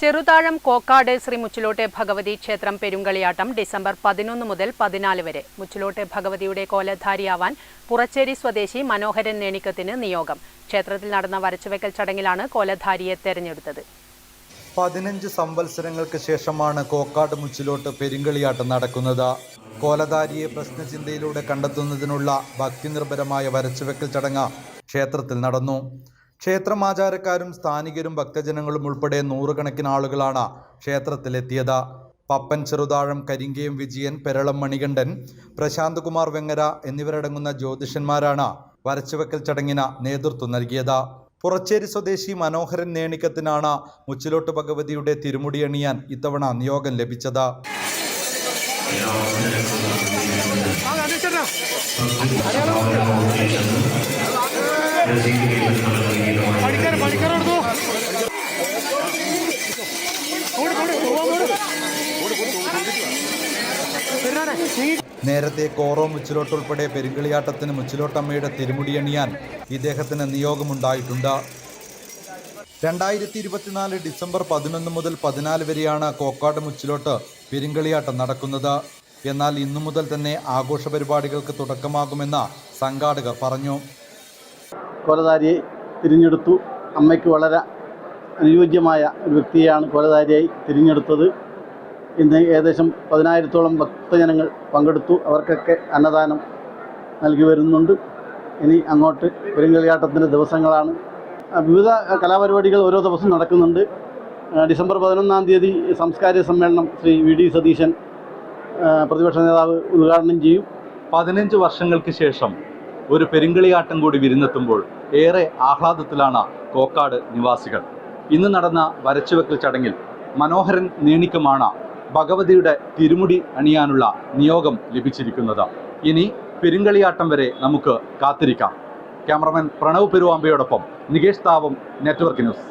ചെറുതാഴം കോക്കാട് ശ്രീ മുച്ചിലോട്ടെ ഭഗവതി ക്ഷേത്രം പെരുങ്കളിയാട്ടം ഡിസംബർ 11 മുതൽ 14 വരെ. മുച്ചിലോട്ടെ ഭഗവതിയുടെ കോലധാരിയാവാൻ പുറച്ചേരി സ്വദേശി മനോഹരൻ നേണിക്കത്തിന് നിയോഗം. ക്ഷേത്രത്തിൽ നടന്ന വരച്ചുവെക്കൽ ചടങ്ങിലാണ് കോലധാരിയെ തെരഞ്ഞെടുത്തത്. 15 സംവത്സരങ്ങൾക്ക് ശേഷമാണ് കോക്കാട് മുച്ചിലോട്ട് പെരുങ്കളിയാട്ടം നടക്കുന്നത്. കോലധാരിയെ പ്രശ്നചിന്തയിലൂടെ കണ്ടെത്തുന്നതിനുള്ള ഭക്തിനിർഭരമായ വരച്ചുവെക്കൽ ചടങ്ങ് ക്ഷേത്രത്തിൽ നടന്നു. ക്ഷേത്രമാചാരക്കാരും സ്ഥാനികരും ഭക്തജനങ്ങളും ഉൾപ്പെടെ നൂറുകണക്കിന് ആളുകളാണ് ക്ഷേത്രത്തിലെത്തിയത്. പപ്പൻ ചെറുതാഴം, കരിങ്കയം വിജയൻ, പെരളം മണികണ്ഠൻ, പ്രശാന്ത് കുമാർ വെങ്ങര എന്നിവരടങ്ങുന്ന ജ്യോതിഷന്മാരാണ് വരച്ചുവെക്കൽ ചടങ്ങിന് നേതൃത്വം നൽകിയത്. പുറച്ചേരി സ്വദേശി മനോഹരൻ നേണിക്കത്തിനാണ് മുച്ചിലോട്ട് ഭഗവതിയുടെ തിരുമുടി അണിയാൻ ഇത്തവണ നിയോഗം ലഭിച്ചത്. നേരത്തെ കോറോ മുച്ചിലോട്ട് ഉൾപ്പെടെ പെരുങ്കളിയാട്ടത്തിന് മുച്ചിലോട്ടമ്മയുടെ തിരുമുടിയണിയാൻ ഇദ്ദേഹത്തിന് നിയോഗമുണ്ടായിട്ടുണ്ട്. 2024 ഡിസംബർ 11 മുതൽ 14 വരെയാണ് കോക്കാട് മുച്ചിലോട്ട് പെരുങ്കളിയാട്ടം നടക്കുന്നത്. എന്നാൽ ഇന്നു മുതൽ തന്നെ ആഘോഷ പരിപാടികൾക്ക് തുടക്കമാകുമെന്ന് സംഘാടകർ പറഞ്ഞു. കോലധാരിയെ തിരഞ്ഞെടുത്തു. അമ്മയ്ക്ക് വളരെ അനുയോജ്യമായ ഒരു വ്യക്തിയാണ് കോലധാരിയായി തിരഞ്ഞെടുത്തത്. ഇന്ന് ഏകദേശം 10,000-ഓളം ഭക്തജനങ്ങൾ പങ്കെടുത്തു. അവർക്കൊക്കെ അന്നദാനം നൽകി വരുന്നുണ്ട്. ഇനി അങ്ങോട്ട് പെരുങ്കളിയാട്ടത്തിൻ്റെ ദിവസങ്ങളാണ്. വിവിധ കലാപരിപാടികൾ ഓരോ ദിവസം നടക്കുന്നുണ്ട്. ഡിസംബർ 11-ാം തീയതി സാംസ്കാരിക സമ്മേളനം ശ്രീ വി.ഡി. സതീശൻ പ്രതിപക്ഷ നേതാവ് ഉദ്ഘാടനം ചെയ്യും. 15 വർഷങ്ങൾക്ക് ശേഷം ഒരു പെരുങ്കളിയാട്ടം കൂടി വിരുന്നെത്തുമ്പോൾ ഏറെ ആഹ്ലാദത്തിലാണ് കോക്കാട് നിവാസികൾ. ഇന്ന് നടന്ന വരച്ചുവെക്കൽ ചടങ്ങിൽ മനോഹരൻ നേണിക്കമാണ് ഭഗവതിയുടെ തിരുമുടി അണിയാനുള്ള നിയോഗം ലഭിച്ചിരിക്കുന്നത്. ഇനി പെരുങ്കളിയാട്ടം വരെ നമുക്ക് കാത്തിരിക്കാം. ക്യാമറമാൻ പ്രണവ് പെരുവാമ്പയോടൊപ്പം നികേഷ് താവം, നെറ്റ്വർക്ക് ന്യൂസ്.